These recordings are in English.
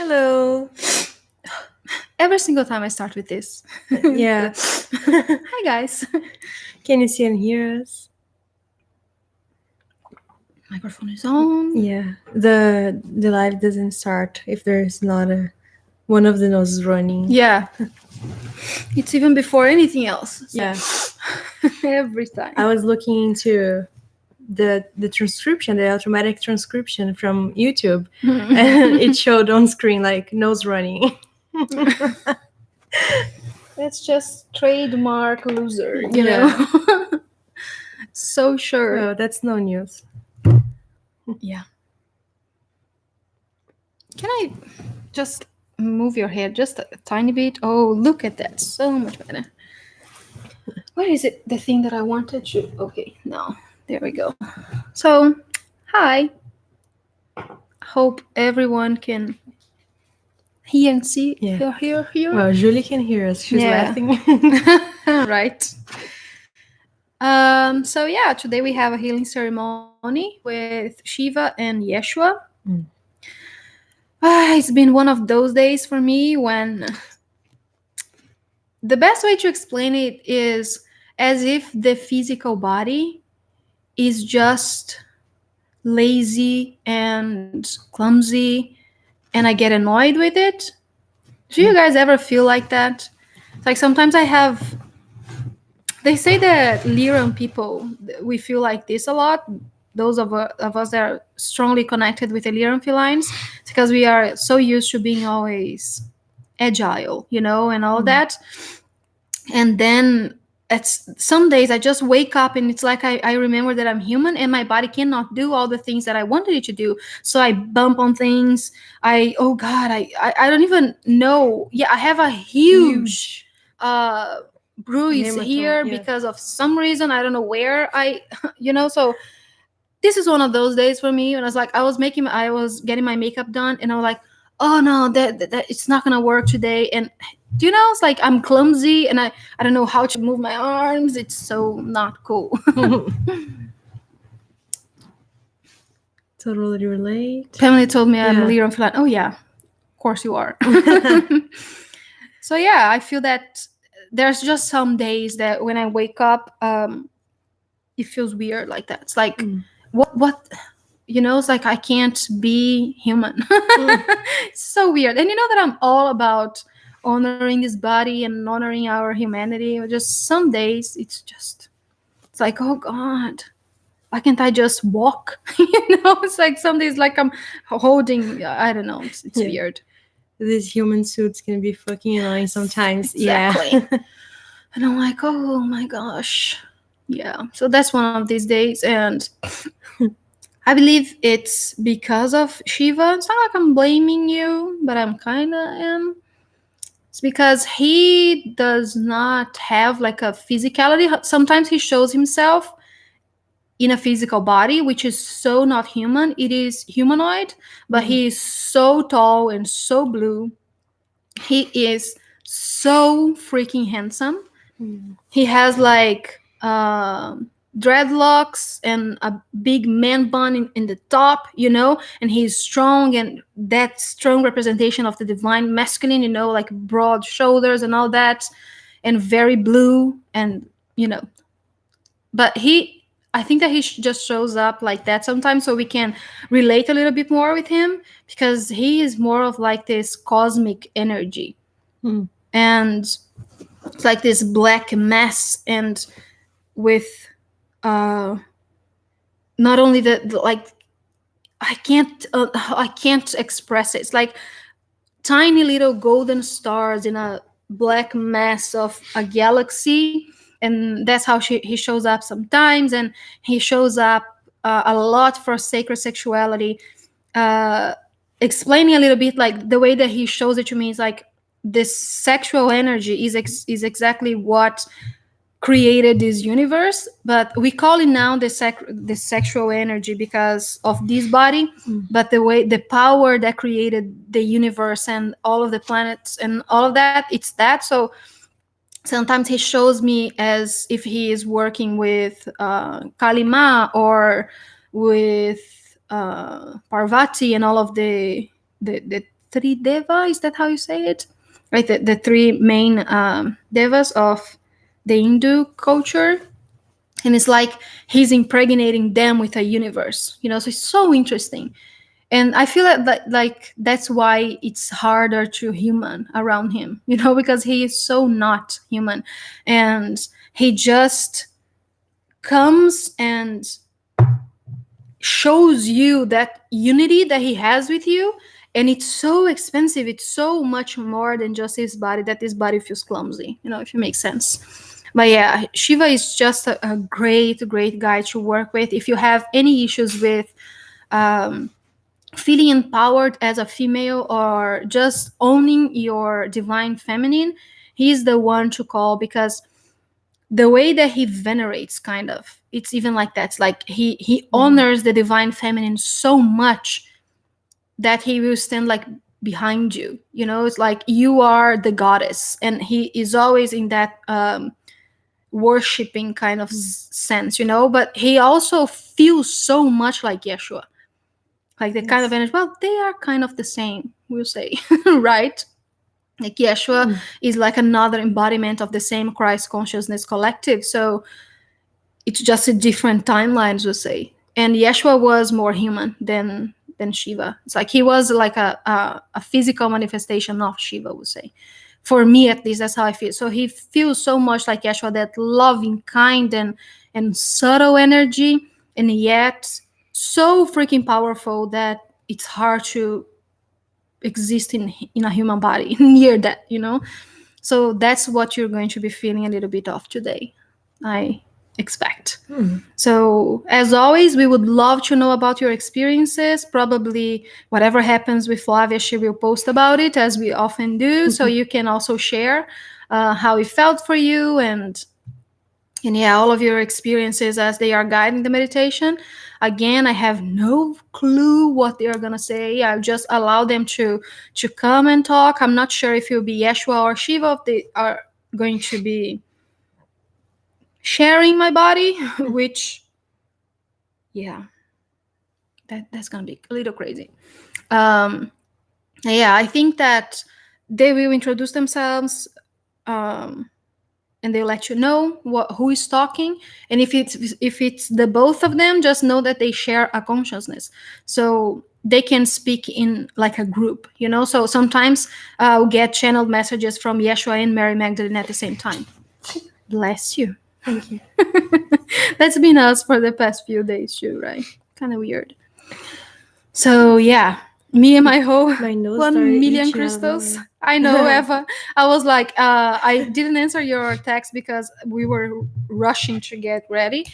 Hello. Every single time I start with this. Yeah. Hi guys. Can you see and hear us? Microphone is on. Yeah. The live doesn't start if there's not one of the noses running. Yeah. It's even before anything else. So Yeah. every time. I was looking into the transcription, the automatic transcription from YouTube, and it showed on screen like nose running. That's just trademark loser, Yeah. So sure. Oh, that's no news. Yeah. Can I just move your head just a tiny bit? Oh, look at that. So much better. Where is it? The thing that I wanted to. Okay, no. There we go. So, hi. Hope everyone can hear and see. Yeah. Here. Well, Julie can hear us. She's Yeah. laughing. Right. So yeah, today we have a healing ceremony with Shiva and Yeshua. Mm. It's been one of those days for me when the best way to explain it is as if the physical body is just lazy and clumsy and I get annoyed with it. Do you guys ever feel like that? It's like sometimes I have. They say that Lyran people, we feel like this a lot. Those of us that are strongly connected with the Lyran felines, because we are so used to being always agile, and all that. And then at some days I just wake up and it's like I remember that I'm human and my body cannot do all the things that I wanted it to do. So I bump on things. Oh God, I don't even know. Yeah, I have a huge bruise here because of some reason. I don't know where so this is one of those days for me when I was getting my makeup done and I was like, oh no, that it's not gonna work today. And it's like I'm clumsy and I don't know how to move my arms. It's so not cool. Totally relate. Pamela told me I'm Lyran feline. Oh yeah, of course you are. So yeah, I feel that there's just some days that when I wake up, it feels weird like that. It's like what it's like I can't be human. It's so weird. And that I'm all about honoring this body and honoring our humanity. Just some days it's like, oh God, why can't I just walk? It's like some days like I'm holding, I don't know, it's weird. These human suits can be fucking annoying sometimes. Exactly. Yeah. And I'm like, oh my gosh. Yeah. So that's one of these days. And I believe it's because of Shiva. It's not like I'm blaming you, but I'm kind of am. It's because he does not have like a physicality. Sometimes he shows himself in a physical body, which is so not human. It is humanoid, but he is so tall and so blue. He is so freaking handsome. He has like dreadlocks and a big man bun in the top, and he's strong, and that strong representation of the divine masculine, like broad shoulders and all that, and very blue, and but I think that he just shows up like that sometimes so we can relate a little bit more with him because he is more of like this cosmic energy. And it's like this black mass, and with not only the like I can't express it. It's like tiny little golden stars in a black mass of a galaxy, and that's how he shows up sometimes. And he shows up a lot for sacred sexuality, explaining a little bit like the way that he shows it to me is like this sexual energy is exactly what created this universe, but we call it now the sexual energy because of this body. But the power that created the universe and all of the planets and all of that, it's that. So sometimes he shows me as if he is working with Kalima or with Parvati and all of the Trideva, is that how you say it? Right, the three main devas of the Hindu culture. And it's like he's impregnating them with a universe, so it's so interesting. And I feel like that's why it's harder to human around him, because he is so not human. And he just comes and shows you that unity that he has with you. And it's so expensive, it's so much more than just his body, that his body feels clumsy, if it makes sense. But yeah, Shiva is just a great guy to work with. If you have any issues with feeling empowered as a female, or just owning your divine feminine, he's the one to call. Because the way that he venerates, kind of, it's even like that. It's like he honors the divine feminine so much that he will stand like behind you. It's like you are the goddess, and he is always in that worshipping kind of sense. But he also feels so much like Yeshua, like the kind of energy. Well, they are kind of the same, we'll say. Right? Like Yeshua is like another embodiment of the same Christ consciousness collective. So it's just a different timelines, we'll say. And Yeshua was more human than Shiva. It's like he was like a physical manifestation of Shiva, we'll say. For me, at least, that's how I feel. So he feels so much like Yeshua, that loving, kind, and subtle energy, and yet so freaking powerful that it's hard to exist in a human body near that. So that's what you're going to be feeling a little bit of today, I expect. So as always, we would love to know about your experiences. Probably whatever happens with Flavia, she will post about it, as we often do. So you can also share how it felt for you, and yeah, all of your experiences as they are guiding the meditation. Again, I have no clue what they are gonna say. I just allow them to come and talk. I'm not sure if it will be Yeshua or Shiva, if they are going to be sharing my body, which, yeah, that's gonna be a little crazy. Yeah, I think that they will introduce themselves, and they'll let you know who is talking. And if it's the both of them, just know that they share a consciousness, so they can speak in like a group. So sometimes I'll get channeled messages from Yeshua and Mary Magdalene at the same time. Bless you. Thank you. That's been us for the past few days too, right? Kind of weird. So yeah, me and my whole My nose 1 million started crystals. I know, Eva. I was like, I didn't answer your text because we were rushing to get ready.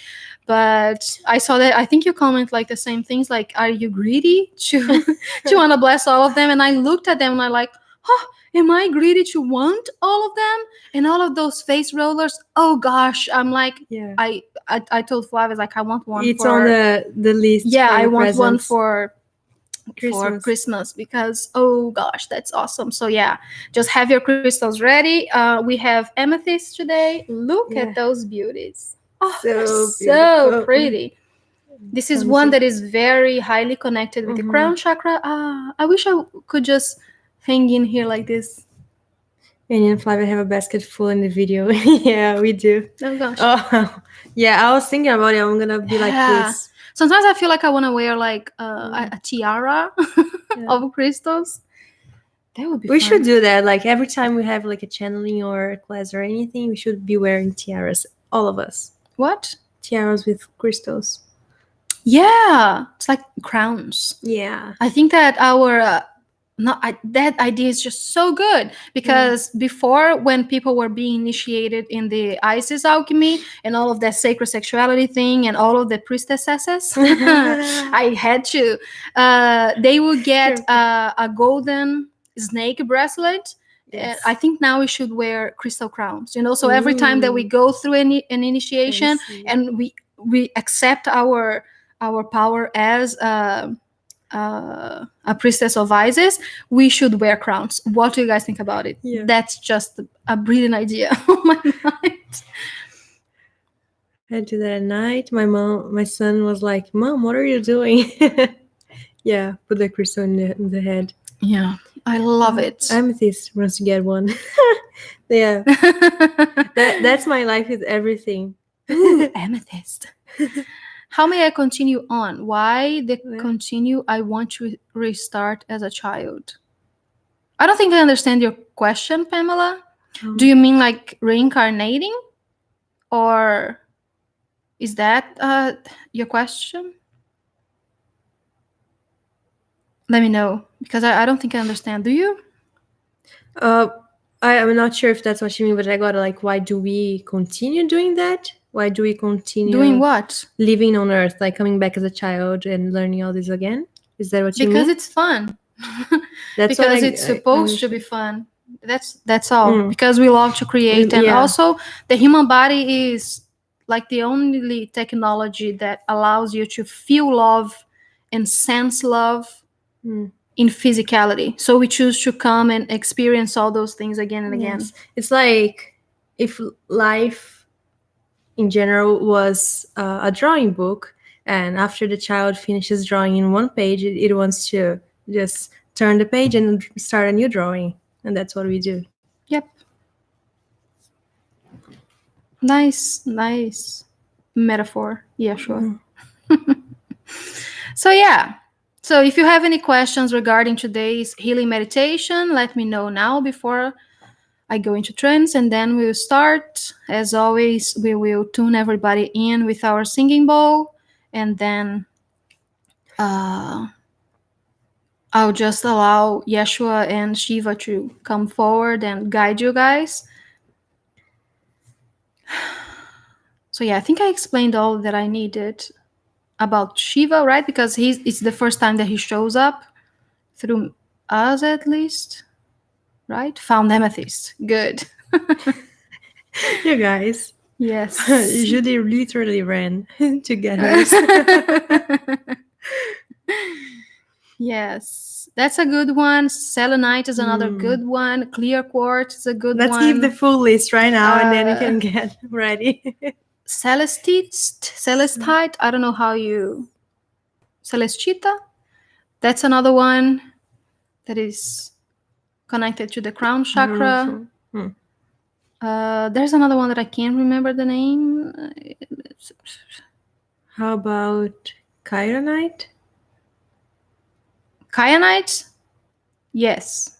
But I saw that, I think you comment like the same things, like, are you greedy to want to bless all of them? And I looked at them and I like, oh, am I greedy to want all of them? And all of those face rollers, oh gosh. I'm like, Yeah. I told Flavia, like, I want one. It's on the list. Yeah, for I want presents. one for Christmas. Christmas, because oh gosh, that's awesome. So yeah, just have your crystals ready. We have amethyst today. Look at those beauties. Oh, so pretty. This is one that is very highly connected with the crown chakra. I wish I could just hang in here like this. And you and Flavia have a basket full in the video. Yeah, we do. Oh gosh. Oh, yeah, I was thinking about it. I'm gonna be like this. Sometimes I feel like I want to wear like a tiara of crystals. That would be We fun. should do that. Like every time we have like a channeling or a class or anything, we should be wearing tiaras. All of us. What? Tiaras with crystals. Yeah, it's like crowns. Yeah. I think that our that idea is just so good, because before, when people were being initiated in the Isis alchemy and all of that sacred sexuality thing and all of the priestesses, I had to. They would get a golden snake bracelet. Yes. I think now we should wear crystal crowns. So every time that we go through an initiation and we accept our power as a priestess of Isis, we should wear crowns. What do you guys think about it? Yeah. That's just a brilliant idea on my mind. I do that at night. My son was like, "Mom, what are you doing?" Yeah, put the crystal in the head. Yeah, I love it. Amethyst wants to get one. Yeah, that's my life with everything. Ooh, amethyst. How may I continue on? Why the continue? I want to restart as a child. I don't think I understand your question, Pamela. Do you mean like reincarnating? Or is that your question? Let me know, because I don't think I understand. Do you? I'm not sure if that's what you mean, but I gotta like, why do we continue doing that? Why do we continue Doing what? living on Earth, like coming back as a child and learning all this again? Is that what you mean? Because it's fun. That's because it's supposed to be fun. That's all. Because we love to create, and also the human body is like the only technology that allows you to feel love and sense love in physicality. So we choose to come and experience all those things again and again. It's like if life in general was a drawing book, and after the child finishes drawing in one page, it wants to just turn the page and start a new drawing, and that's what we do. Yep. Nice metaphor, Yeshua. So yeah. So if you have any questions regarding today's healing meditation, let me know now before I go into trance, and then we'll start. As always, we will tune everybody in with our singing bowl, and then I'll just allow Yeshua and Shiva to come forward and guide you guys. So yeah, I think I explained all that I needed about Shiva, right? Because it's the first time that he shows up through us, at least, right? Found amethyst. Good. You guys. Yes. Judy literally ran to get hers. Yes, that's a good one. Selenite is another good one. Clear quartz is a good one. Let's give the full list right now, and then you can get ready. Celestite, I don't know how you... Celestita, that's another one that is connected to the crown chakra. There's another one that I can't remember the name. How about Chironite? Kyanite? Yes.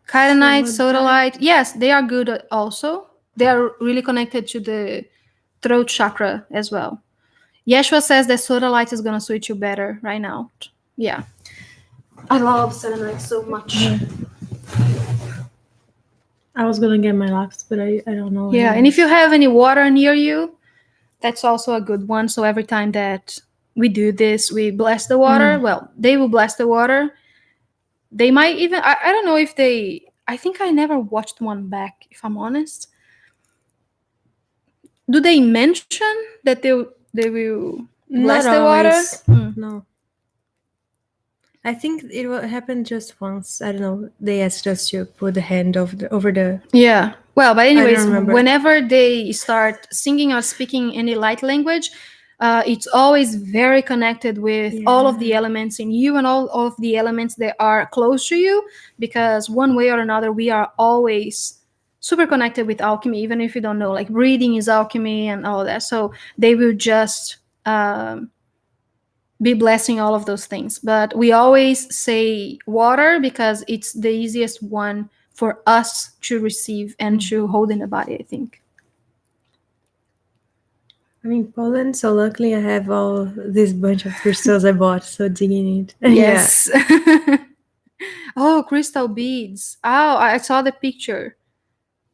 Chironite, sodalite. Yes, they are good also. They are really connected to the throat chakra as well. Yeshua says that sodalite is going to suit you better right now. Yeah. I love selenite so much. I was going to get my lapse, but I don't know. Yeah, and if you have any water near you, that's also a good one. So every time that we do this, we bless the water. Well, they will bless the water. They might even... I don't know if they... I think I never watched one back, if I'm honest. Do they mention that they will bless the water? No. I think it happened just once. I don't know. They asked us to put the hand over the... Yeah. Well, but anyways, whenever they start singing or speaking any light language, it's always very connected with all of the elements in you and all of the elements that are close to you, because one way or another, we are always super connected with alchemy, even if you don't know. Like breathing is alchemy and all that. So they will just be blessing all of those things. But we always say water because it's the easiest one for us to receive and to hold in the body, I think. I'm in Poland, so luckily I have all this bunch of crystals I bought, so digging it. Yes. Oh, crystal beads. Oh, I saw the picture.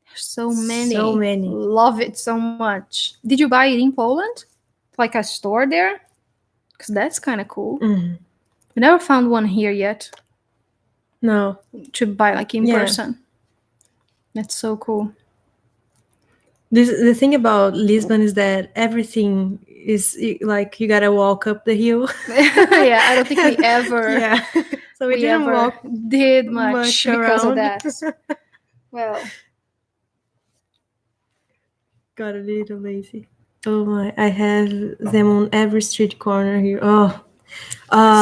There's so many. So many. Love it so much. Did you buy it in Poland? Like a store there? Because that's kind of cool. We never found one here yet. No. To buy like in person. That's so cool. The thing about Lisbon is that everything is like you gotta walk up the hill. Yeah, I don't think we ever. Yeah. So we didn't walk did much because of that. Well, got a little lazy. Oh my! I have them on every street corner here. Oh,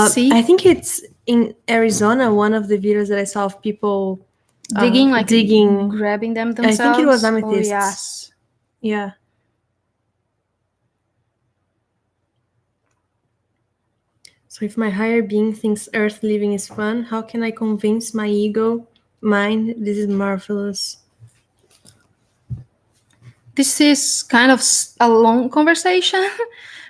see? I think it's in Arizona, one of the videos that I saw of people Digging, like digging, grabbing them I think it was themselves. Oh amethysts. yes. Yeah. So if my higher being thinks Earth living is fun, how can I convince my ego mind this is marvelous? This is kind of a long conversation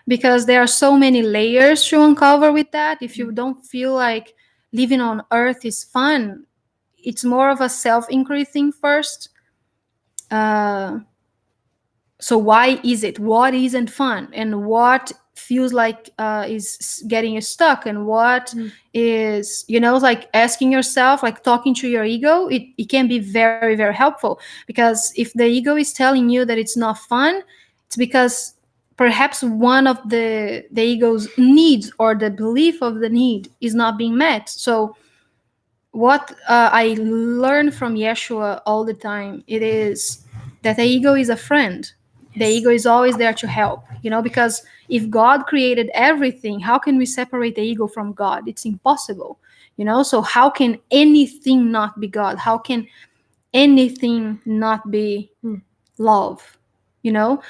because there are so many layers to uncover with that. If you don't feel like living on Earth is fun, it's more of a self-inquiry thing first. So why is it? What isn't fun? And what feels like is getting you stuck? And what is, like asking yourself, like talking to your ego, it can be very, very helpful. Because if the ego is telling you that it's not fun, it's because perhaps one of the ego's needs or the belief of the need is not being met. So what I learn from Yeshua all the time, it is that the ego is a friend. The Yes. ego is always there to help, because if God created everything, how can we separate the ego from God? It's impossible, So how can anything not be God? How can anything not be love?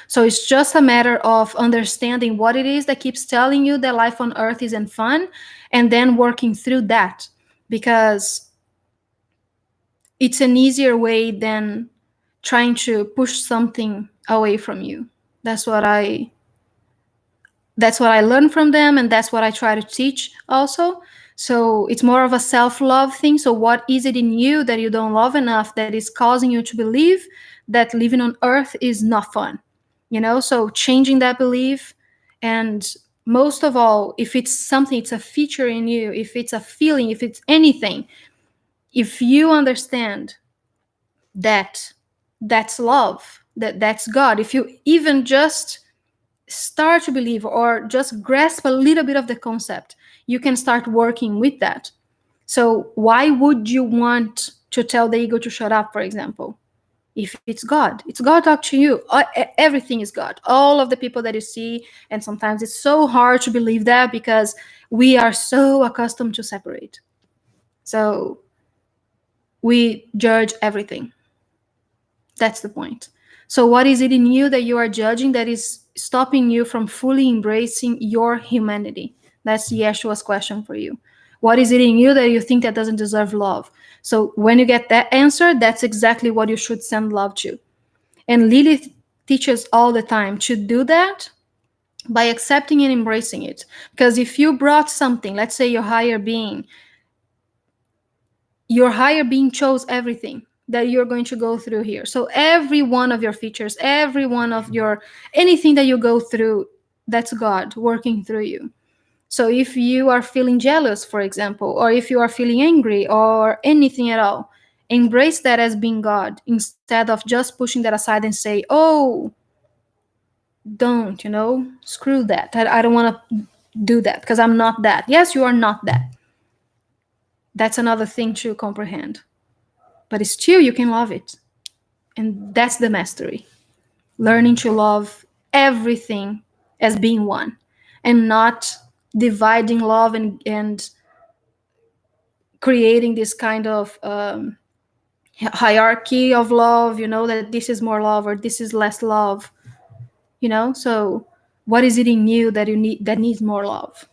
So it's just a matter of understanding what it is that keeps telling you that life on earth isn't fun, and then working through that, because it's an easier way than trying to push something away from you. That's what I that's what I learned from them, and that's what I try to teach also. So it's more of a self-love thing. So what is it in you that you don't love enough that is causing you to believe that living on earth is not fun? So changing that belief, and most of all, if it's something, it's a feature in you, if it's a feeling, if it's anything, if you understand that that's love, that's God, if you even just start to believe or just grasp a little bit of the concept, you can start working with that. So why would you want to tell the ego to shut up, for example? If it's God talk to you. Everything is God, all of the people that you see. And sometimes it's so hard to believe that because we are so accustomed to separate. So we judge everything. That's the point. So what is it in you that you are judging that is stopping you from fully embracing your humanity? That's Yeshua's question for you. What is it in you that you think that doesn't deserve love? So when you get that answer, that's exactly what you should send love to. And Lilith teaches all the time to do that by accepting and embracing it. Because if you brought something, let's say your higher being chose everything that you're going to go through here. So every one of your features, every one of your anything that you go through, that's God working through you. So if you are feeling jealous, for example, or if you are feeling angry or anything at all, embrace that as being God instead of just pushing that aside and say, oh, don't, screw that. I don't want to do that because I'm not that. Yes, you are not that. That's another thing to comprehend. But still, you can love it. And that's the mastery. Learning to love everything as being one and not dividing love and creating this kind of hierarchy of love, that this is more love or this is less love, So what is it in you that you need that needs more love?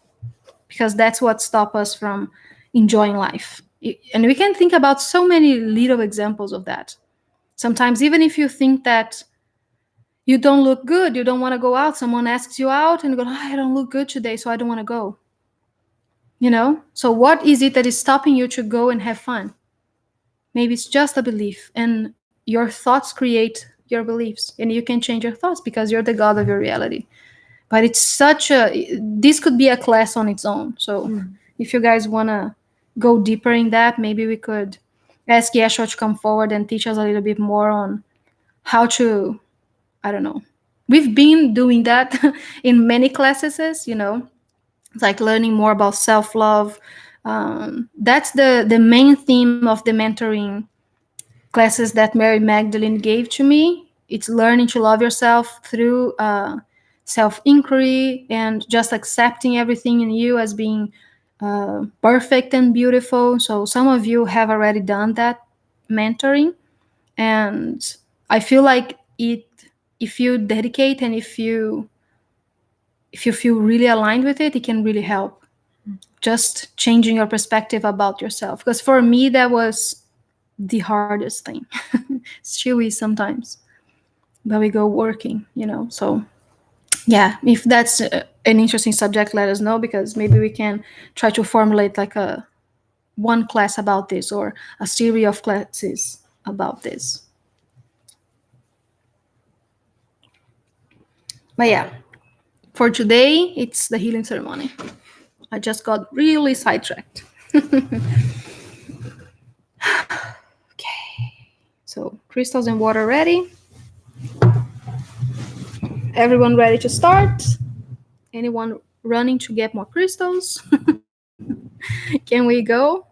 Because that's what stops us from enjoying life. And we can think about so many little examples of that. Sometimes, even if you think that you don't look good, you don't want to go out, someone asks you out and you go, oh, I don't look good today, so I don't want to go. So what is it that is stopping you to go and have fun? Maybe it's just a belief, and your thoughts create your beliefs, and you can change your thoughts because you're the God of your reality. But this could be a class on its own. So if you guys want to go deeper in that, maybe we could ask Yeshua to come forward and teach us a little bit more on how to, I don't know. We've been doing that in many classes, It's like learning more about self-love. That's the main theme of the mentoring classes that Mary Magdalene gave to me. It's learning to love yourself through self-inquiry and just accepting everything in you as being perfect and beautiful. So some of you have already done that mentoring, and I feel like if you dedicate and if you feel really aligned with it, it can really help just changing your perspective about yourself. Because for me, that was the hardest thing. Still is sometimes, but we go working. So yeah, if that's an interesting subject, let us know, because maybe we can try to formulate like a one class about this, or a series of classes about this. But yeah, for today, it's the healing ceremony. I just got really sidetracked. Okay. So crystals and water ready. Everyone ready to start? Anyone running to get more crystals? Can we go?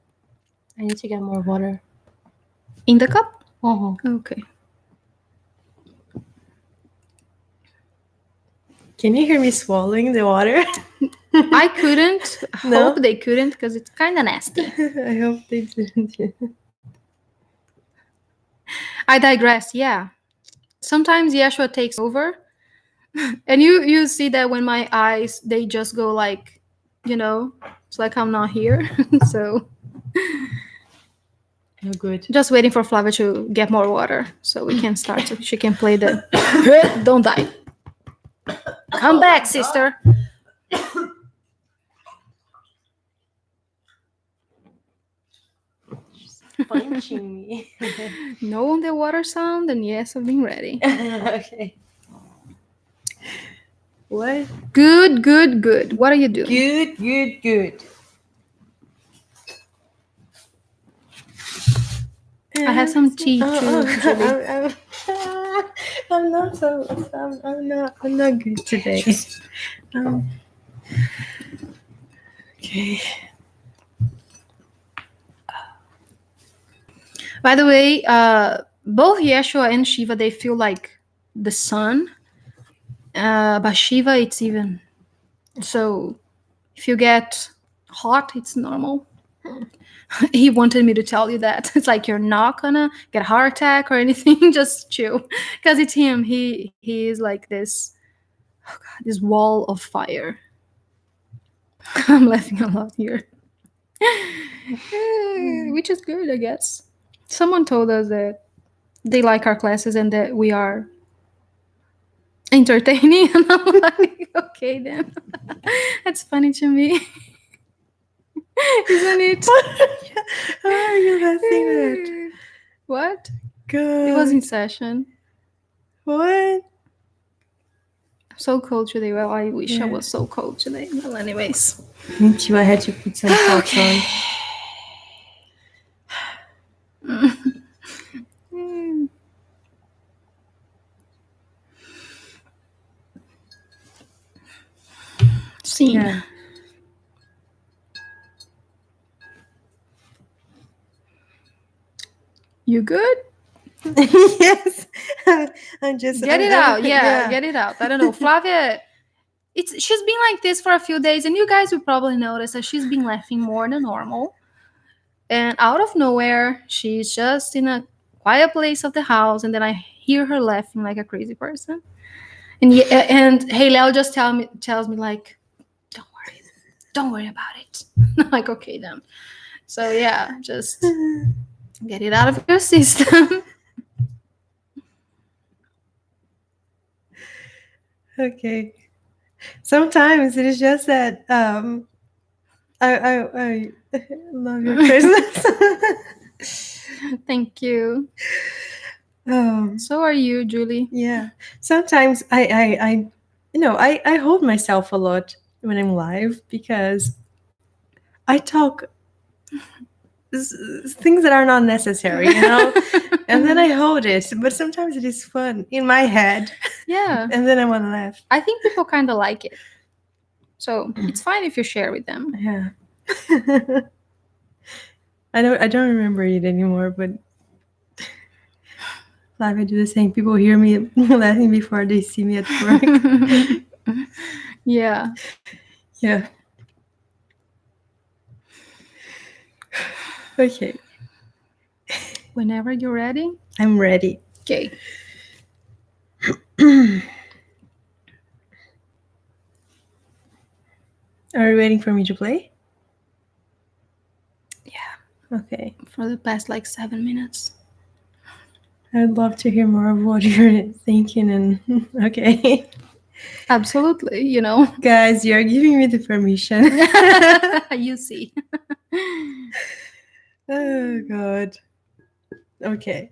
I need to get more water. In the cup? Okay. Okay. Can you hear me swallowing the water? I couldn't. No? Hope they couldn't, because it's kind of nasty. I hope they didn't. I digress. Yeah. Sometimes Yeshua takes over, and you see that when my eyes, they just go like, it's like I'm not here. So Oh, good. just waiting for Flavia to get more water so we can start, so she can play the don't die. Come back, sister. Punching me. No on the water sound, and yes, I've been ready. Okay. What? Good, good, good. What are you doing? Good, good, good. I had some tea too. Julie. I'm not so. I'm not good today. Okay. By the way, both Yeshua and Shiva, they feel like the sun. But Shiva, it's even. So if you get hot, it's normal. He wanted me to tell you that. It's like you're not gonna get a heart attack or anything. Just chill, because it's him. He is like this. Oh God, this wall of fire. I'm laughing a lot here, which is good, I guess. Someone told us that they like our classes and that we are entertaining, and I'm like, okay then. That's funny to me. Isn't it? How are you laughing at? What? Good. It was in session. What? So cold today. Well, I wish I was so cold today. Well, anyways. Me too. I had to put some socks on. Scene. Yeah. You good? Yes. I'm just Get it out. Yeah, get it out. I don't know. Flavia, she's been like this for a few days, and you guys will probably notice that she's been laughing more than normal. And out of nowhere, she's just in a quiet place of the house, and then I hear her laughing like a crazy person. And Hey Leo just tells me like, don't worry about it. I'm like, okay then. So yeah, just get it out of your system. Okay. Sometimes it is just that I love your presence. Thank you. Oh, So are you, Julie? yeah. Sometimes I hold myself a lot when I'm live, because I talk things that are not necessary, and then I hold it. But sometimes it is fun in my head. Yeah. And then I want to laugh. I think people kind of like it. So it's fine if you share with them. Yeah. I don't remember it anymore, but live I do the same. People hear me laughing before they see me at work. Yeah. Yeah. Okay, Whenever you're ready. I'm ready. Okay. Are you waiting for me to play? Yeah. Okay. For the past like 7 minutes. I'd love to hear more of what you're thinking and okay. Absolutely, you know. Guys, you're giving me the permission. You see. Oh god. Okay.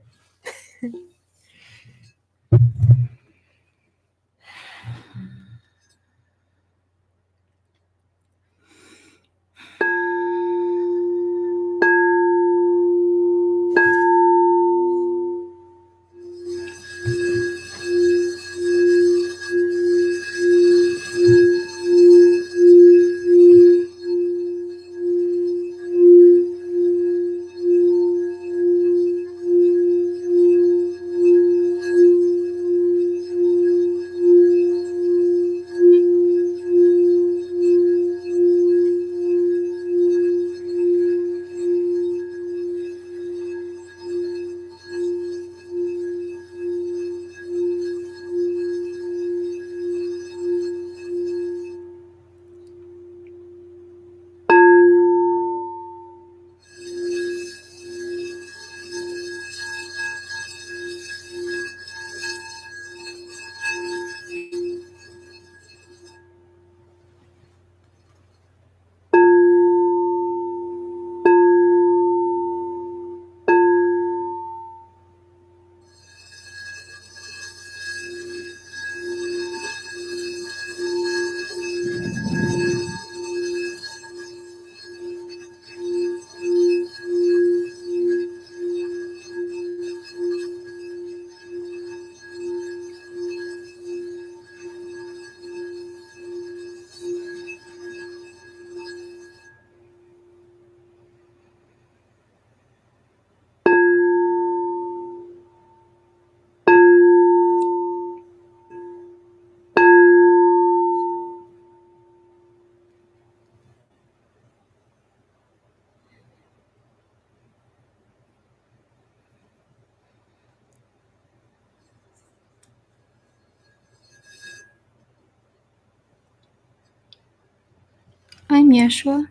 I'm Yeshua.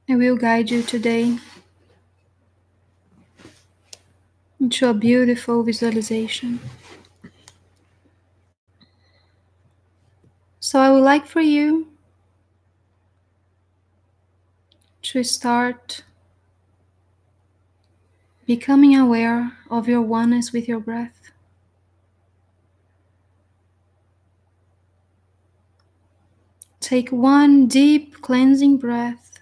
I will guide you today into a beautiful visualization. So I would like for you to start becoming aware of your oneness with your breath. Take one deep cleansing breath.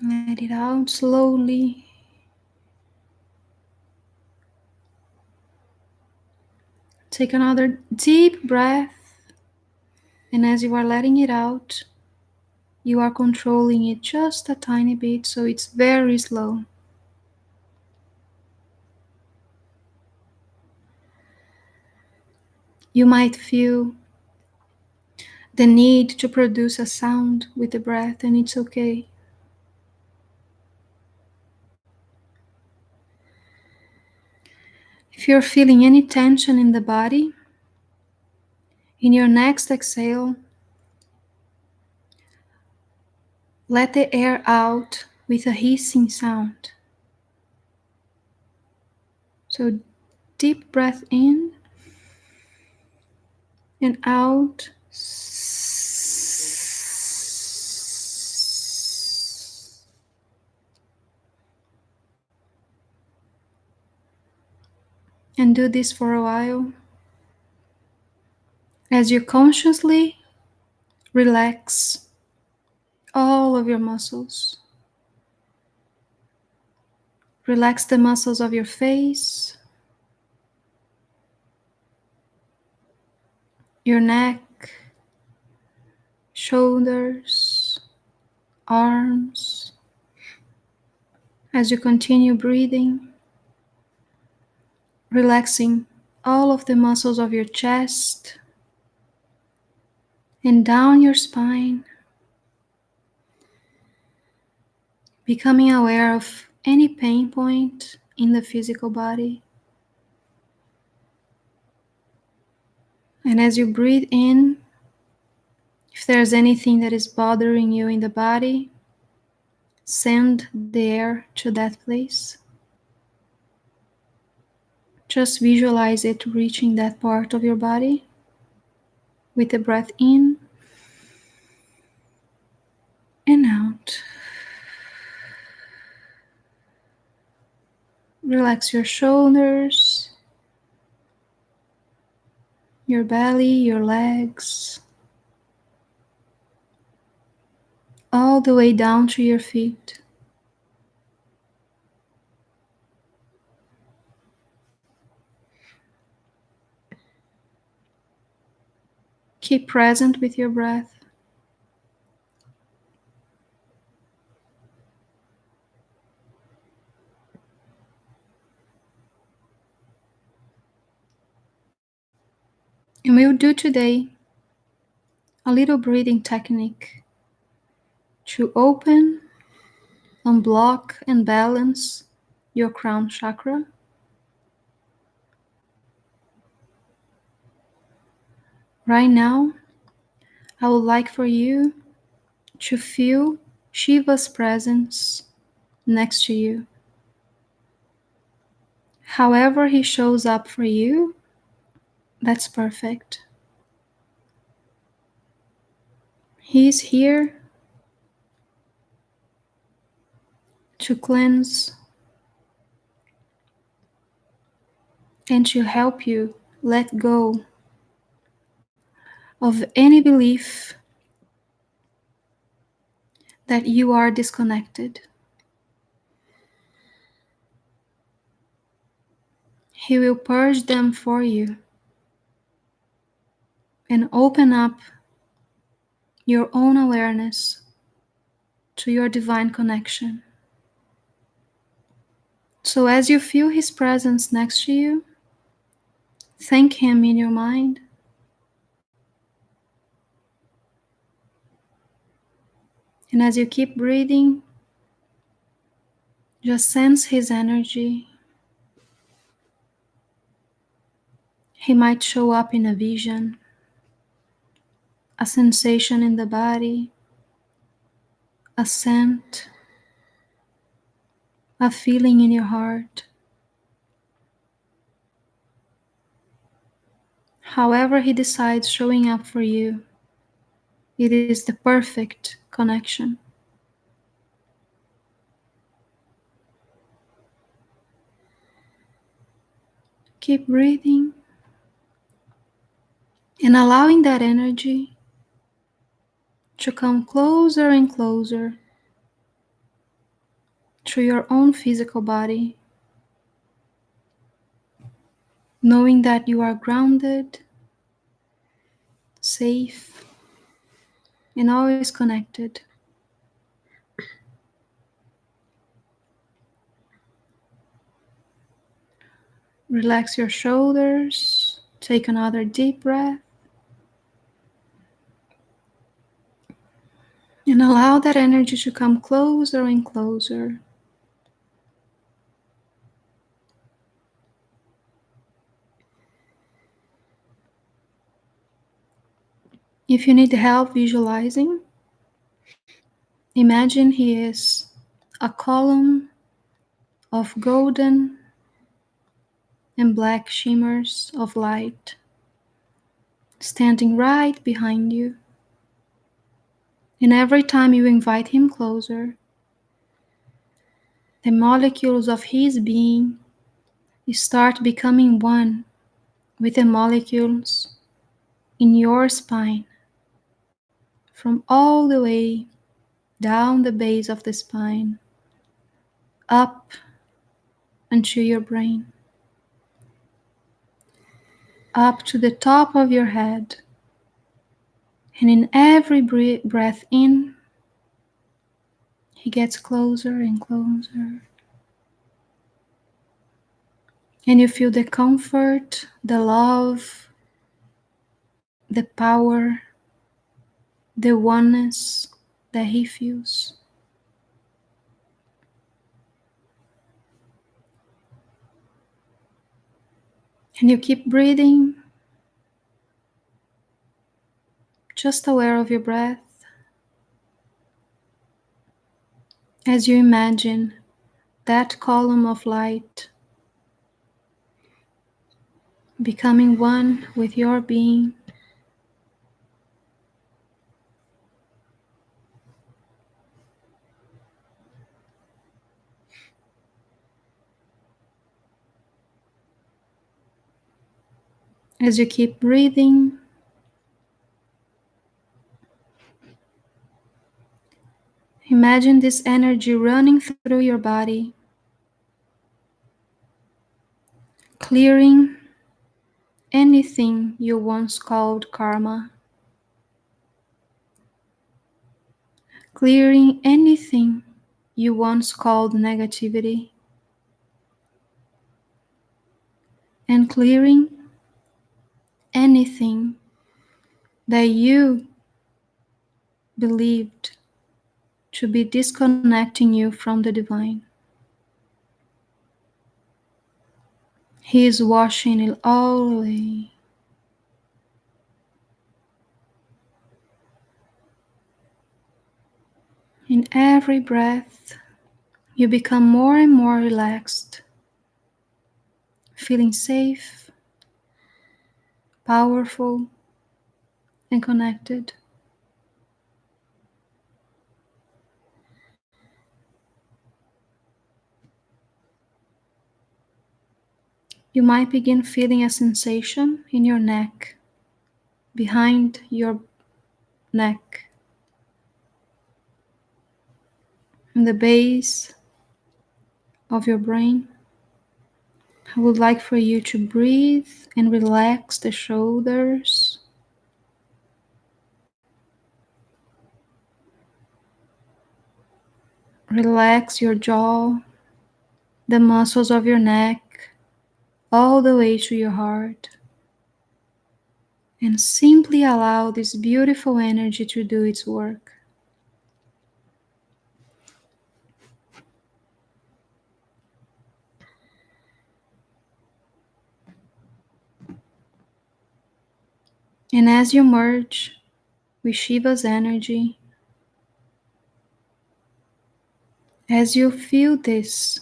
Let it out slowly. Take another deep breath, and as you are letting it out, you are controlling it just a tiny bit, so it's very slow. You might feel the need to produce a sound with the breath, and it's okay. If you're feeling any tension in the body, in your next exhale, let the air out with a hissing sound. So deep breath in and out. And do this for a while as you consciously relax all of your muscles. Relax the muscles of your face, your neck, shoulders, arms. As you continue breathing, relaxing all of the muscles of your chest, and down your spine, becoming aware of any pain point in the physical body. And as you breathe in, if there's anything that is bothering you in the body, send the air to that place. Just visualize it reaching that part of your body with the breath in and out. Relax your shoulders, your belly, your legs, all the way down to your feet. Keep present with your breath. And we'll do today a little breathing technique to open, unblock, and balance your crown chakra. Right now, I would like for you to feel Shiva's presence next to you. However he shows up for you, that's perfect. He's here to cleanse and to help you let go of any belief that you are disconnected. He will purge them for you and open up your own awareness to your divine connection. So as you feel his presence next to you, thank him in your mind. And as you keep breathing, just sense his energy. He might show up in a vision, a sensation in the body, a scent, a feeling in your heart. However he decides showing up for you, it is the perfect connection. Keep breathing and allowing that energy to come closer and closer to your own physical body, knowing that you are grounded, safe, and always connected. Relax your shoulders, take another deep breath, and allow that energy to come closer and closer. If you need help visualizing, imagine he is a column of golden and black shimmers of light standing right behind you. And every time you invite him closer, the molecules of his being start becoming one with the molecules in your spine, from all the way down the base of the spine, up into your brain, up to the top of your head. And in every breath in, he gets closer and closer. And you feel the comfort, the love, the power the oneness that he feels. And you keep breathing, just aware of your breath, as you imagine that column of light becoming one with your being. As you keep breathing, imagine this energy running through your body, clearing anything you once called karma, clearing anything you once called negativity, and clearing anything that you believed to be disconnecting you from the divine. He is washing it all away. In every breath, you become more and more relaxed, feeling safe, powerful, and connected. You might begin feeling a sensation in your neck, behind your neck, in the base of your brain. I would like for you to breathe and relax the shoulders, relax your jaw, the muscles of your neck, all the way to your heart, and simply allow this beautiful energy to do its work. And as you merge with Shiva's energy, as you feel this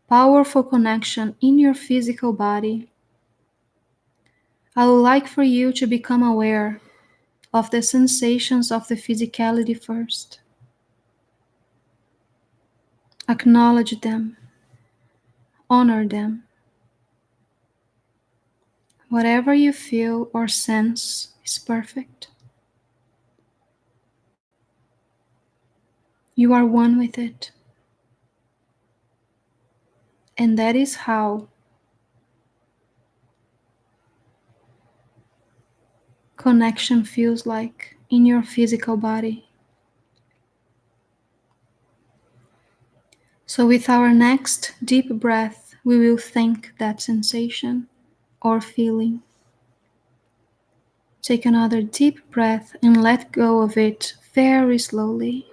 powerful connection in your physical body, I would like for you to become aware of the sensations of the physicality first. Acknowledge them, honor them. Whatever you feel or sense is perfect. You are one with it. And that is how connection feels like in your physical body. So with our next deep breath, we will thank that sensation or feeling. Take another deep breath and let go of it very slowly.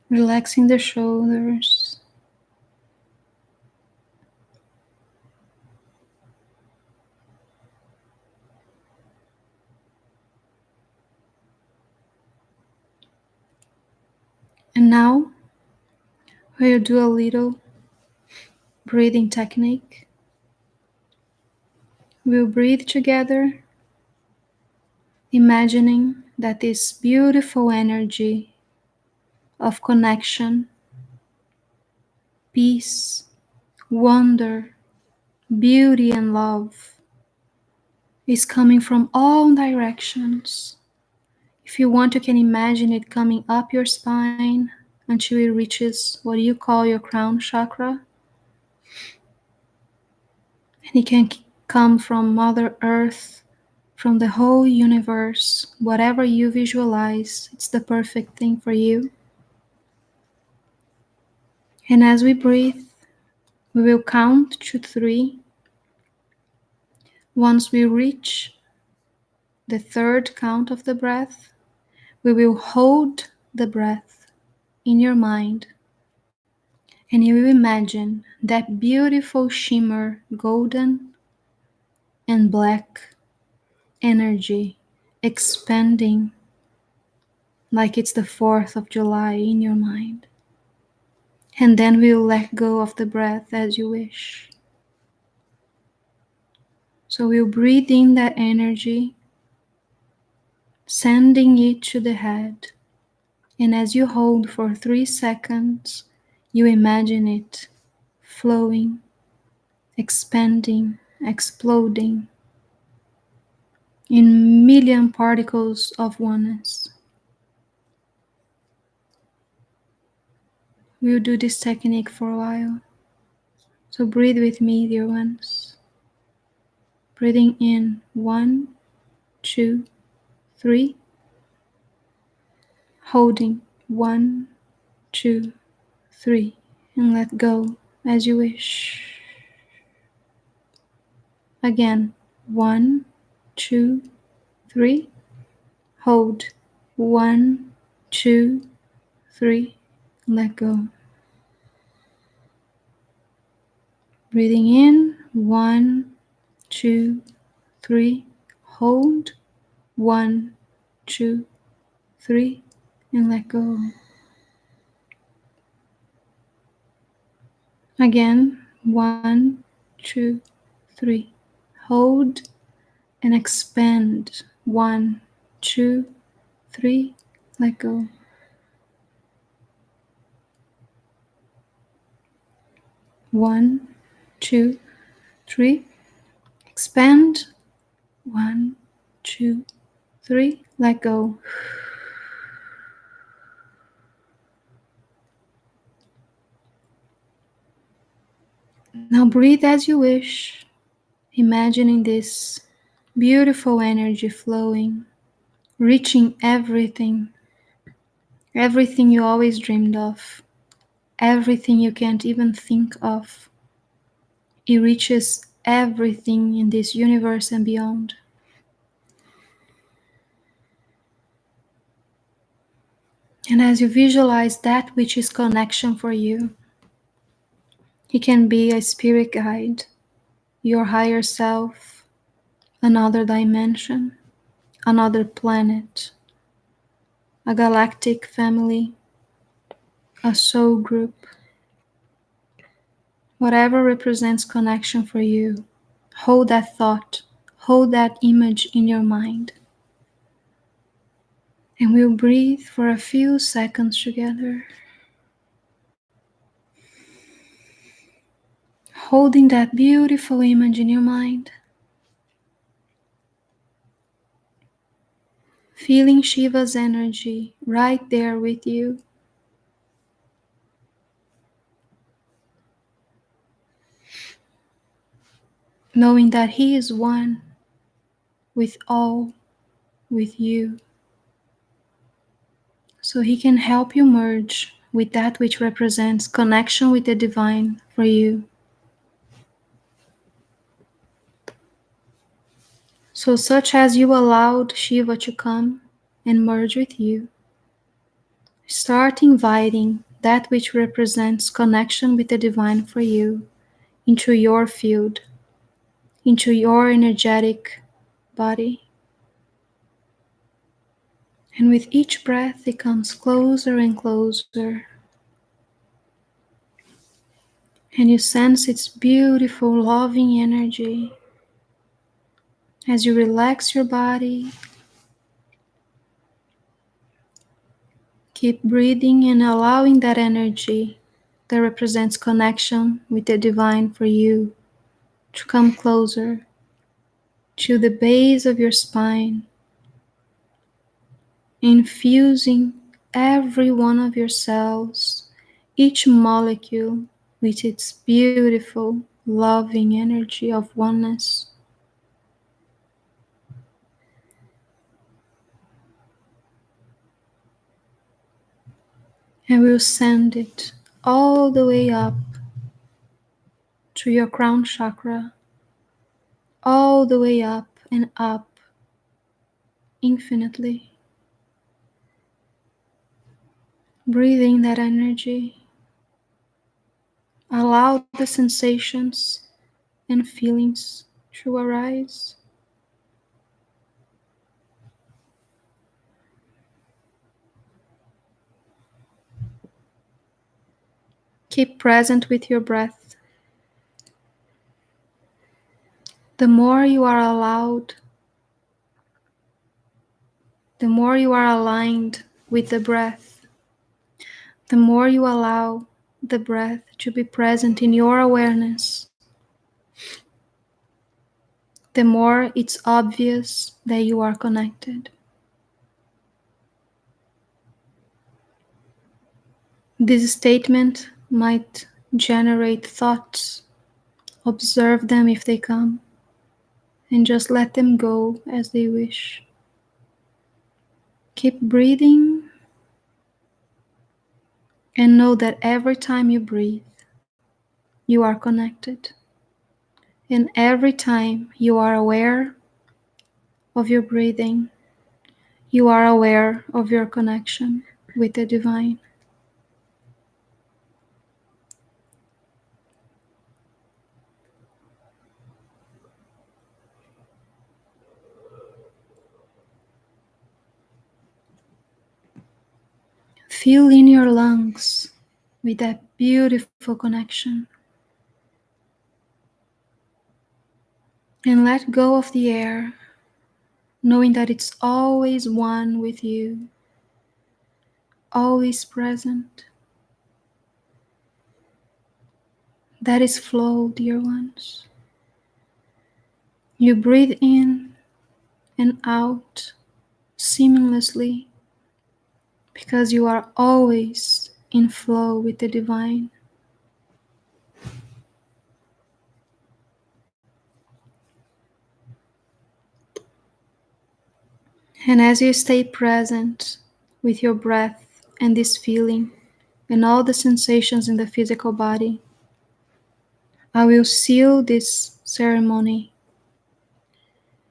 Relaxing the shoulders. And now we'll do a little breathing technique. We'll breathe together, imagining that this beautiful energy of connection, peace, wonder, beauty, and love is coming from all directions. If you want, you can imagine it coming up your spine until it reaches what you call your crown chakra. And it can come from Mother Earth from the whole universe, whatever you visualize, it's the perfect thing for you. And as we breathe, we will count to 3. Once we reach the third count of the breath, we will hold the breath in your mind, and you will imagine that beautiful shimmer, golden and black energy expanding like it's the 4th of July in your mind. And then we'll let go of the breath as you wish. So we'll breathe in that energy, sending it to the head. And as you hold for 3 seconds, you imagine it flowing, expanding, exploding in million particles of oneness. We'll do this technique for a while. So breathe with me, dear ones. Breathing in 1, 2, 3. Holding 1, 2, 3. And let go as you wish. Again, 1, 2, 3. Hold 1, 2, 3. Let go. Breathing in 1, 2, 3. Hold 1, 2, 3. And let go. Again, 1, 2, 3. Hold and expand. 1, 2, 3. Let go. 1, 2, 3. Expand. 1, 2, 3. Let go. Now breathe as you wish, imagining this beautiful energy flowing, reaching everything, everything you always dreamed of, everything you can't even think of. It reaches everything in this universe and beyond. And as you visualize that which is connection for you, it can be a spirit guide, your higher self, another dimension, another planet, a galactic family, a soul group, whatever represents connection for you. Hold that thought, hold that image in your mind. And we'll breathe for a few seconds together, holding that beautiful image in your mind, feeling Shiva's energy right there with you. Knowing that he is one with all, with you. So he can help you merge with that which represents connection with the divine for you. So such as you allowed Shiva to come and merge with you, start inviting that which represents connection with the divine for you into your field, into your energetic body. And with each breath, it comes closer and closer. And you sense its beautiful, loving energy. As you relax your body, keep breathing and allowing that energy that represents connection with the divine for you to come closer to the base of your spine, infusing every one of your cells, each molecule with its beautiful, loving energy of oneness. and we'll send it all the way up to your crown chakra, all the way up and up infinitely. Breathing that energy, allow the sensations and feelings to arise. Keep present with your breath. The more you are allowed, the more you are aligned with the breath, the more you allow the breath to be present in your awareness, the more it's obvious that you are connected. This statement might generate thoughts. Observe them if they come, and just let them go as they wish. Keep breathing, and know that every time you breathe, you are connected. And every time you are aware of your breathing, you are aware of your connection with the divine. Feel in your lungs with that beautiful connection. And let go of the air, knowing that it's always one with you, always present. That is flow, dear ones. You breathe in and out seamlessly because you are always in flow with the divine. And as you stay present with your breath and this feeling and all the sensations in the physical body, I will seal this ceremony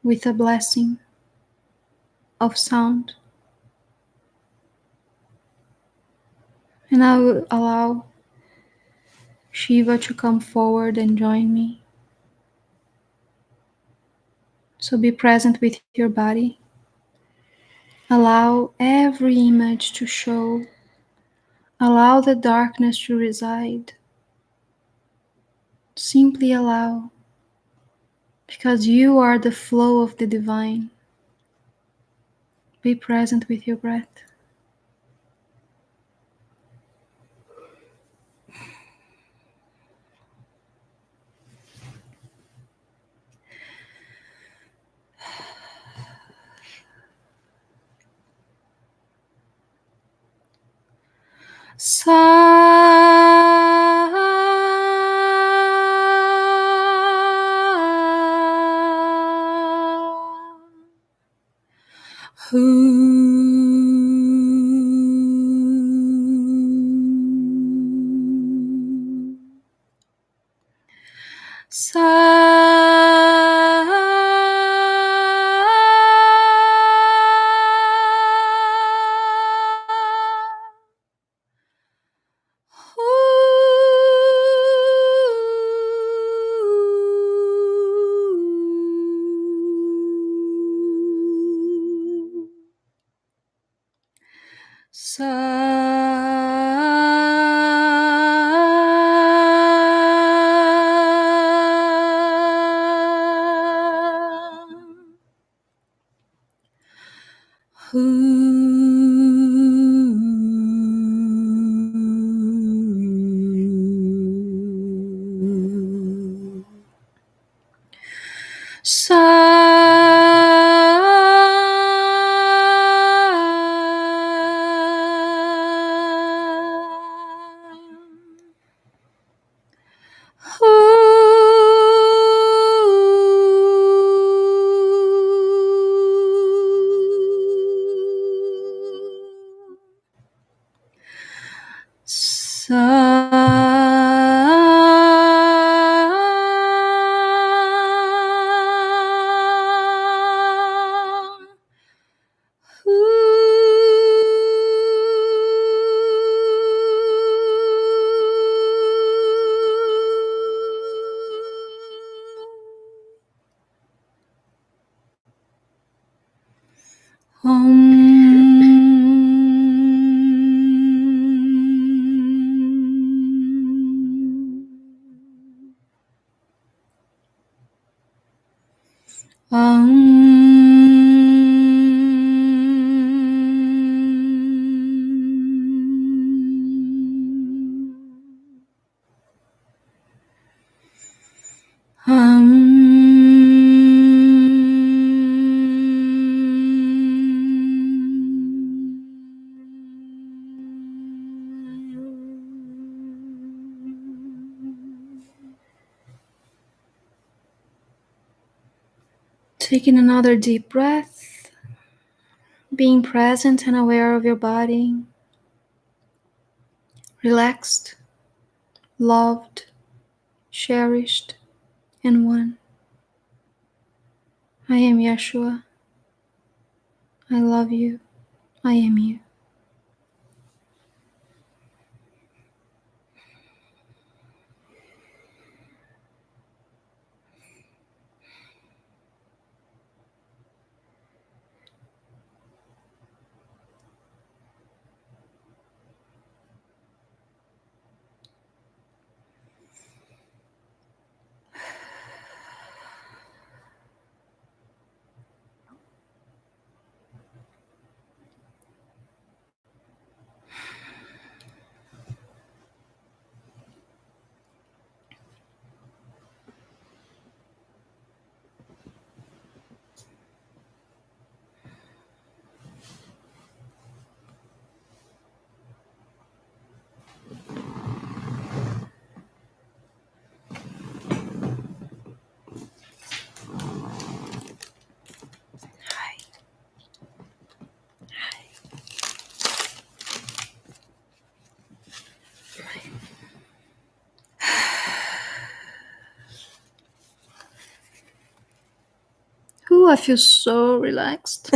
with a blessing of sound. And I will allow Shiva to come forward and join me. So be present with your body. Allow every image to show. Allow the darkness to reside. Simply allow, because you are the flow of the divine. Be present with your breath. Sa Sa Taking another deep breath, being present and aware of your body, relaxed, loved, cherished, and one. I am Yeshua. I love you. I am you. Ooh, I feel so relaxed.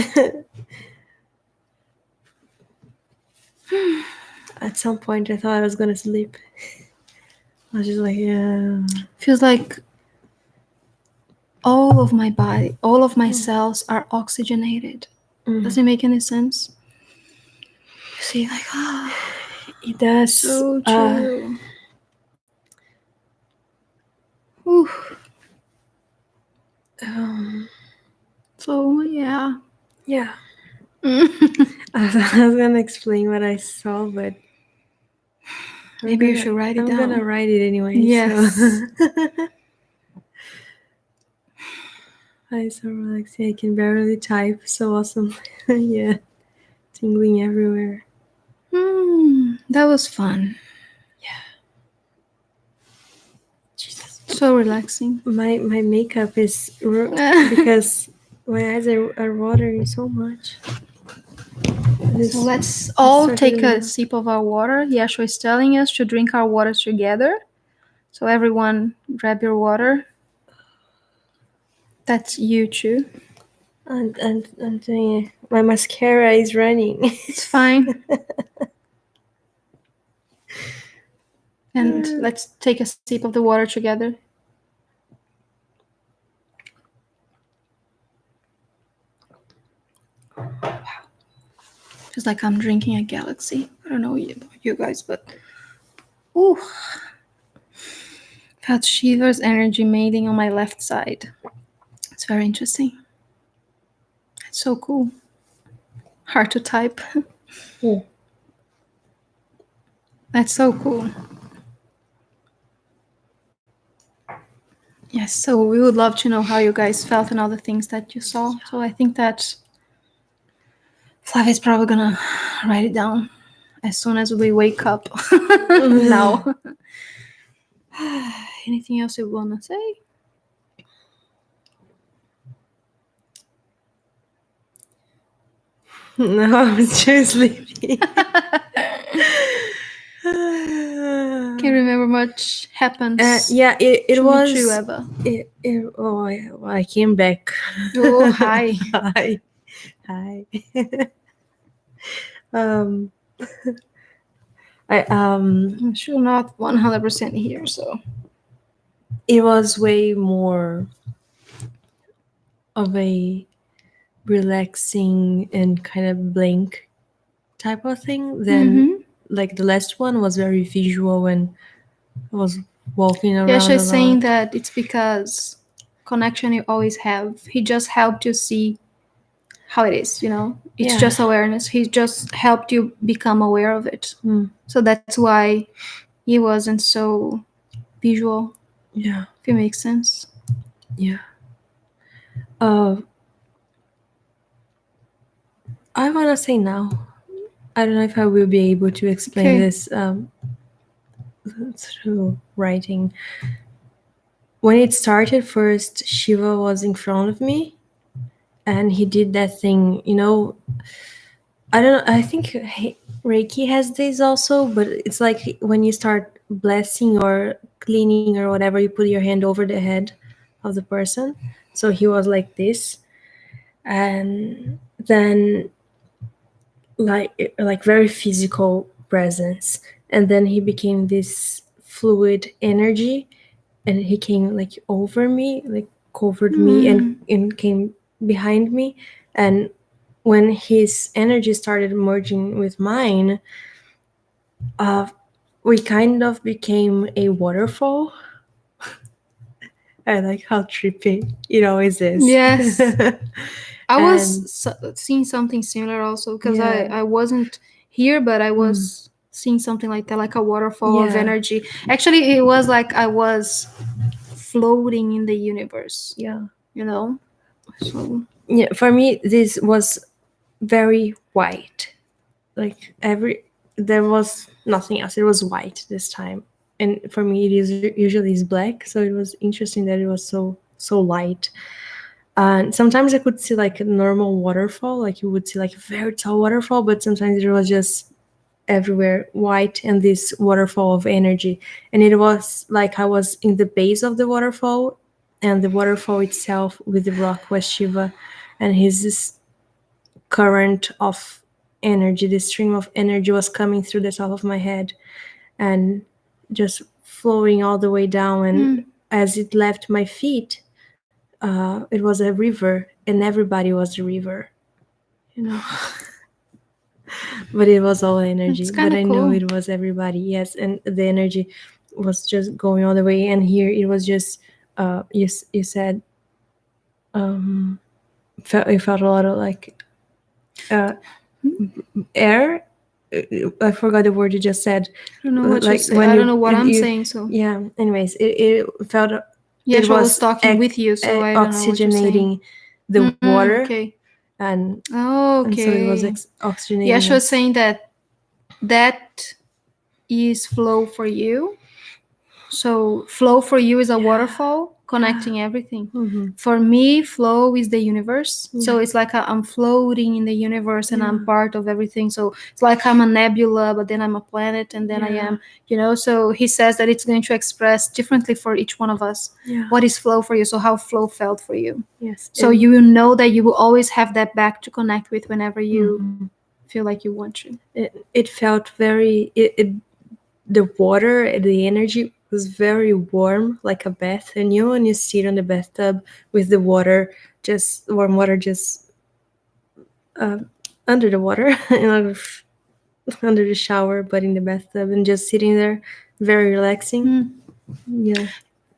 At some point, I thought I was gonna sleep. I was just like, yeah. Feels like all of my body, all of my cells are oxygenated. Does it make any sense? You see, like, It does. so chill. Ooh. So, yeah. Yeah. I was gonna explain what I saw, but Maybe you should write it down. I'm gonna write it anyway. Yes. So. I'm so relaxing. I can barely type. So awesome. Yeah. Tingling everywhere. That was fun. Yeah. Jesus. So relaxing. My makeup is because my eyes are watering so much. So let's all take a sip of our water. Yeshua is telling us to drink our water together. So everyone grab your water. That's you too. And my mascara is running. It's fine. And let's take a sip of the water together. Wow. Feels like I'm drinking a galaxy. I don't know you guys, but ooh. Felt Shiva's energy mating on my left side. It's very interesting. It's so cool. Hard to type. Yeah. That's so cool. Yes, so we would love to know how you guys felt and all the things that you saw. So I think that Flavia's probably gonna write it down as soon as we wake up. Now. Anything else you wanna say? No, I'm too sleepy. Can't remember much happens. Yeah, it was. True, Eva. I came back. Oh, hi. Hi. I'm sure not 100% here, so it was way more of a relaxing and kind of blank type of thing. Then, Mm-hmm. like the last one was very visual and was walking around Yeshua a is saying lot. that it's because connection you always have. He just helped you see how it is, It's Yeah. just awareness. He just helped you become aware of it. Mm, So that's why he wasn't so visual, yeah. if it makes sense. Yeah. Uh, I want to say now. I don't know if I will be able to explain Okay. this through writing. When it started, first Shiva was in front of me, and he did that thing. I don't know. I think Reiki has this also, but it's like when you start blessing or cleaning or whatever, you put your hand over the head of the person. So he was like this, and then like very physical presence, and then he became this fluid energy, and he came like over me, like covered me, Mm. and came behind me, and when his energy started merging with mine, uh, we kind of became a waterfall. I like how trippy it always is. Yes. I was And seeing something similar also because I, yeah. I wasn't here, but I Mm, was seeing something like that, like a waterfall of yeah. energy. Actually, it was like I was floating in the universe, Yeah. So, Yeah, for me this was very white, like every there was nothing else, it was white this time, and for me it is usually is black, so it was interesting that it was so light. And sometimes I could see like a normal waterfall, like you would see like a very tall waterfall, but sometimes it was just everywhere white and this waterfall of energy. And it was like I was in the base of the waterfall, and the waterfall itself with the rock was Shiva, and his this current of energy, this stream of energy was coming through the top of my head and just flowing all the way down. And mm, as it left my feet, it was a river, and everybody was the river, you know. But it was all it's energy. kind But of I know cool. it was everybody, yes, and the energy was just going all the way. And here it was just, you said, you felt a lot of like uh, air. I forgot the word you just said. I don't know what you Like say. when I don't know what I'm you saying. So, yeah. Anyways, it felt, it Yeshua was was talking with you, so I don't know what you're saying. oxygenating the water, Okay. and so it was Okay. oxygenating Yeshua it. was saying that is flow for you. So flow for you is a Yeah, waterfall yeah, connecting everything. mm-hmm. For me, flow is the universe. Yeah, So it's like I'm floating in the universe and I'm yeah, part of everything. So it's like I'm a nebula, but then I'm a planet, and then I yeah, am. So he says that it's going to express differently for each one of us. yeah. What is flow for you? So how flow felt for you? Yes, So and you will know that you will always have that back to connect with whenever you mhm. feel like you want to. It felt very, the water, the energy was very warm, like a bath. And when you sit on the bathtub with the water, just warm water, just uh, under the water, under the shower, but in the bathtub, and just sitting there, very relaxing. Mm. Yeah,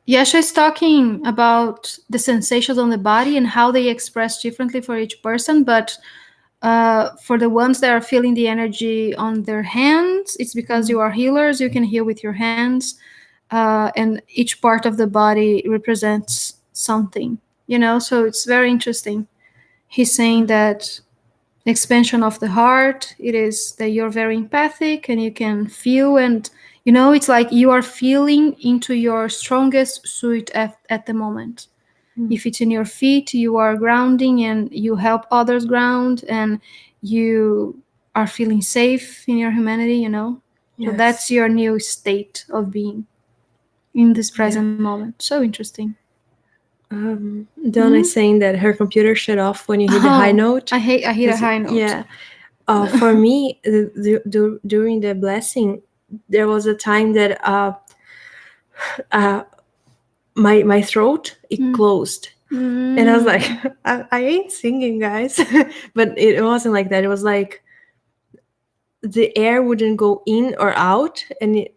Yasha is talking about the sensations on the body and how they express differently for each person. But for the ones that are feeling the energy on their hands, it's because you are healers. You can heal with your hands, and each part of the body represents something. So it's very interesting. He's saying that expansion of the heart, it is that you're very empathic and you can feel, and it's like you are feeling into your strongest suit at the moment. If it's in your feet, you are grounding and you help others ground, and you are feeling safe in your humanity. So yes. that's your new state of being in this Yeah. present moment. So interesting. Donna is saying that her computer shut off when you hit the high Oh, note. I hit a high note. Yeah, for me, during the blessing, there was a time that uh, my throat, it Mm. closed, And I was like, Mm. I ain't singing, guys. But it wasn't like that. It was like the air wouldn't go in or out, and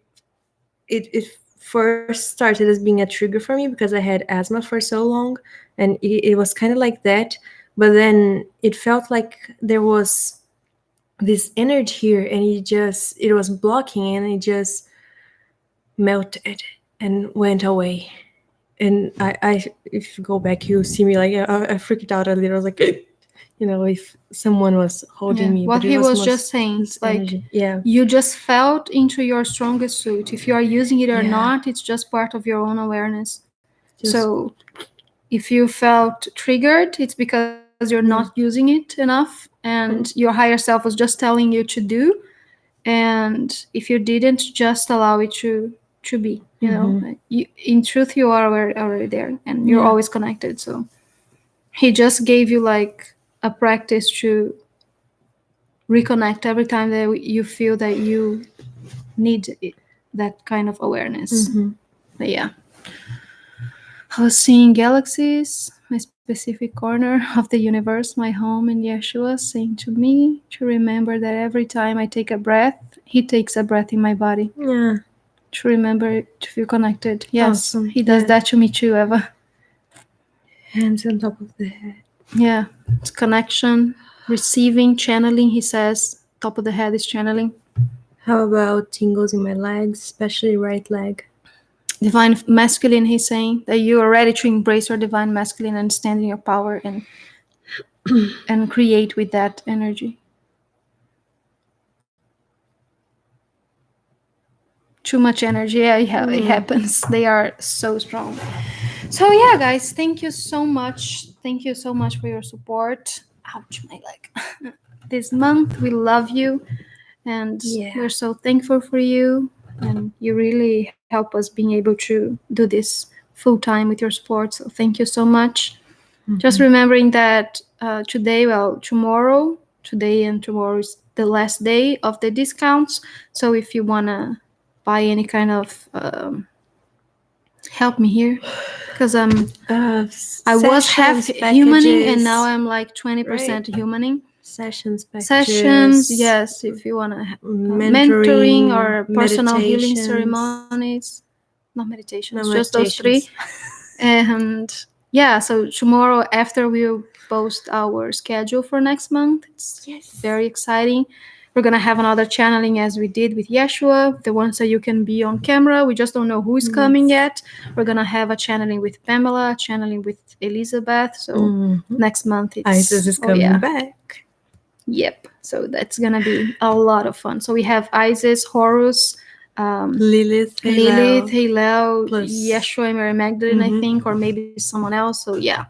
it first started as being a trigger for me because I had asthma for so long, and it was kind of like that. But then it felt like there was this energy here, and it was blocking, and it just melted and went away. And if you go back, you see me like I freaked out a little. I was like, if someone was holding Yeah, me, what but it he was was just most saying, this it's like energy. Yeah, you just felt into your strongest suit. If you are using it or yeah, not, it's just part of your own awareness. just So if you felt triggered, it's because you're not yeah. using it enough and And your higher self was just telling you to do. And if you didn't, just allow it to be. In truth, you are already there and you're yeah, always connected. So he just gave you like a practice to reconnect every time that you feel that you need that kind of awareness. But yeah, I was seeing galaxies, my specific corner of the universe, my home, and Yeshua saying to me to remember that every time I take a breath, he takes a breath in my body. yeah. To remember to feel connected. Yes, Awesome. he does Yeah. that to me too, Eva. Hands on top of the head. Yeah, it's connection, receiving, channeling. He says, top of the head is channeling. How about tingles in my legs, especially right leg? Divine masculine, he's saying that you are ready to embrace your divine masculine and stand in your power and create with that energy. Too much energy, yeah, it happens. They are so strong. So yeah, guys, thank you so much. Thank you so much for your support. Ouch, my leg. This month, we love you, and Yeah. we're so thankful for you. And you really help us being able to do this full time with your support. So thank you so much. Just remembering that today and tomorrow is the last day of the discounts. So if you wanna buy any kind of help me here, because I was half Sessions, humaning and now packages, I'm like 20% right? humaning. Sessions, Sessions, packages, yes, if you want to mentoring mentoring, or personal healing meditations. ceremonies, not meditations, No, just those three. meditations. And yeah, so tomorrow after we'll post our schedule for next month, it's Yes. very exciting. We're gonna have another channeling as we did with Yeshua, the ones that you can be on camera. We just don't know who is coming yet. We're gonna have a channeling with Pamela, a channeling with Elizabeth. So next month it's Isis is coming back. Yep. So that's gonna be a lot of fun. So we have Isis, Horus, Lilith, Hillel, plus Yeshua, and Mary Magdalene, I think, or maybe someone else. So yeah,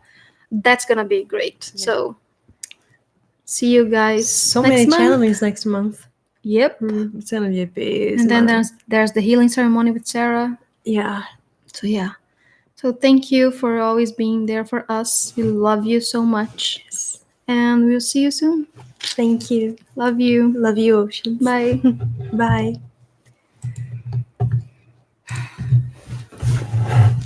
that's gonna be great. Yeah. So see you guys so next many month. channelings next month. Yep. It's gonna be a busy And then month. there's the healing ceremony with Sarah. Yeah. So yeah. So thank you for always being there for us. We love you so much. Yes. And we'll see you soon. Thank you. Love you. Love you, Oceans. Bye. Bye.